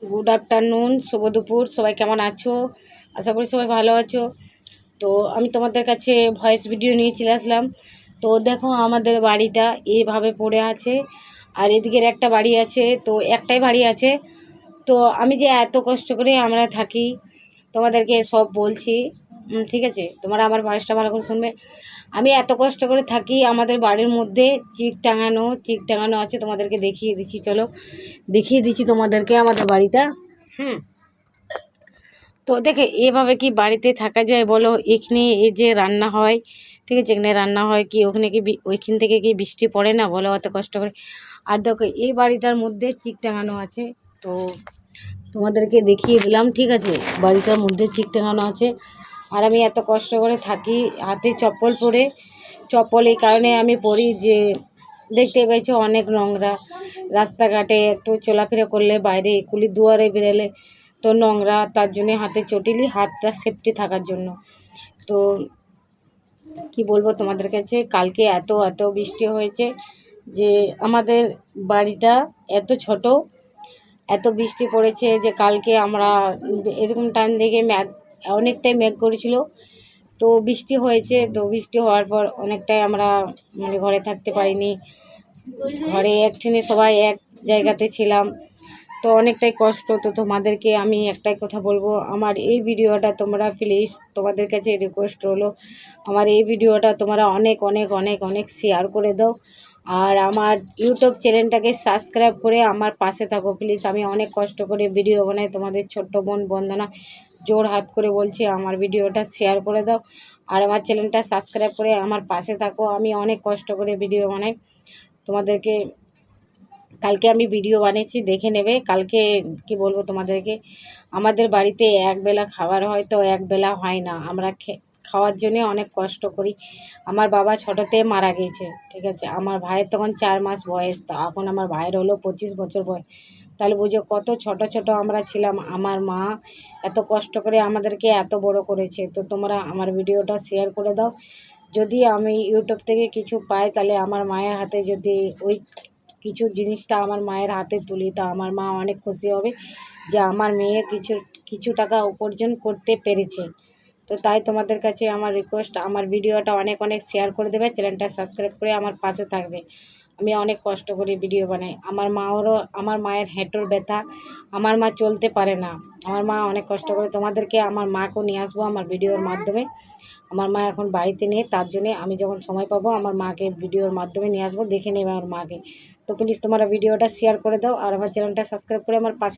Good afternoon, শুভ দুপুর। সবাই কেমন আছো? আশা করি সবাই ভালো আছো। তো আমি তোমাদের কাছে ভয়েস ভিডিও নিয়ে চলে আসলাম। তো দেখো আমাদের বাড়িটা এইভাবে পড়ে আছে, আর এদিকের একটা বাড়ি আছে, তো একটাই বাড়ি আছে। তো আমি যে এত কষ্ট করে আমরা থাকি তোমাদেরকে সব বলছি, ঠিক আছে? তোমরা আমার ভয়েসটা ভালো করে শুনবে। আমি এত কষ্ট করে থাকি, আমাদের বাড়ির মধ্যে চিক টাঙানো আছে। তোমাদেরকে দেখিয়ে দিচ্ছি, চলো দেখিয়ে দিচ্ছি তোমাদেরকে আমাদের বাড়িটা। তো দেখে এভাবে কি বাড়িতে থাকা যায় বলো? এখানে এই যে রান্না হয়, ঠিক আছে, এখানে রান্না হয় কি ওখানে কি ওইখান থেকে কি বৃষ্টি পড়ে না বলো? অত কষ্ট করে। আর দেখো এই বাড়িটার মধ্যে চিক টাঙানো আছে, তো তোমাদেরকে দেখিয়ে দিলাম, ঠিক আছে? বাড়িটার মধ্যে চিক টাঙানো আছে। আর আমি এত কষ্ট করে থাকি হাতে চপ্পল পরে, চপ্পল এই কারণে আমি পরি যে দেখতে পেয়েছো অনেক নোংরা রাস্তাঘাটে, একটু চলাফেরা করলে বাইরে কুলি দুয়ারে বেরোলে তো নোংরা, তার জন্য হাতে চটিলি, হাতটা সেফটি থাকার জন্য। তো কি বলবো তোমাদের কাছে, কালকে এত এত বৃষ্টি হয়েছে যে আমাদের বাড়িটা এত ছোট, এত বৃষ্টি পড়েছে যে কালকে আমরা এরকম টাইম দেখে অনেকটাই মেঘ করেছিল, তো বৃষ্টি হয়েছে। তো বৃষ্টি হওয়ার পর অনেকটাই আমরা ঘরে থাকতে পারিনি, ঘরে একদিনে সবাই এক জায়গাতে ছিলাম, তো অনেকটাই কষ্ট। তো তোমাদেরকে আমি একটাই কথা বলবো, আমার এই ভিডিওটা তোমরা প্লিজ, তোমাদের কাছে রিকোয়েস্ট হলো, আমার এই ভিডিওটা তোমরা অনেক অনেক অনেক অনেক শেয়ার করে দাও, আর আমার ইউটিউব চ্যানেলটাকে সাবস্ক্রাইব করে আমার পাশে থাকো প্লিজ। আমি অনেক কষ্ট করে ভিডিও বানাই, তোমাদের ছোট্ট বোন বন্দনা জোর হাত করে বলছি আমার ভিডিওটা শেয়ার করে দাও, আর আমার চ্যানেলটা সাবস্ক্রাইব করে আমার পাশে থাকো। আমি অনেক কষ্ট করে ভিডিও বানাই, তোমাদেরকে কালকে আমি ভিডিও বানিয়েছি, দেখে নেবে। কালকে কি বলবো তোমাদেরকে, আমাদের বাড়িতে একবেলা খাবার হয়, তো একবেলা হয় না, আমরা খাওয়ার জন্য অনেক কষ্ট করি। আমার বাবা ছোটোতে মারা গিয়েছে, ঠিক আছে? আমার ভাইয়ের তখন 4 মাস বয়স, তো এখন আমার ভাইয়ের হলো 25 বছর বয়স। তাহলে বুঝো কত ছোট ছোট আমরা ছিলাম। আমার মা এত কষ্ট করে আমাদেরকে এত বড় করেছে। তো তোমরা আমার ভিডিওটা শেয়ার করে দাও, যদি আমি ইউটিউব থেকে কিছু পাই তাহলে আমার মায়ের হাতে যদি ওই কিছু জিনিসটা আমার মায়ের হাতে তুলি, তো আমার মা অনেক খুশি হবে যে আমার মেয়ে কিছু টাকা উপার্জন করতে পেরেছে। তো তাই তোমাদের কাছে আমার রিকোয়েস্ট, আমার ভিডিওটা অনেক অনেক শেয়ার করে দেবে, চ্যানেলটা সাবস্ক্রাইব করে আমার পাশে থাকবে। আমি অনেক কষ্ট করে ভিডিও বানাই। আমার মায়ের হাঁটুর ব্যথা, আমার মা চলতে পারে না, আমার মা অনেক কষ্ট করে। তোমাদেরকে আমার মাকেও নিয়ে আসবো আমার ভিডিওর মাধ্যমে। আমার মা এখন বাড়িতে নেই, তার জন্যে আমি যখন সময় পাবো আমার মাকে ভিডিওর মাধ্যমে নিয়ে আসবো, দেখে নেবে আমার মাকে। তো প্লিজ তোমরা ভিডিওটা শেয়ার করে দাও, আর আমার চ্যানেলটা সাবস্ক্রাইব করে আমার পাশে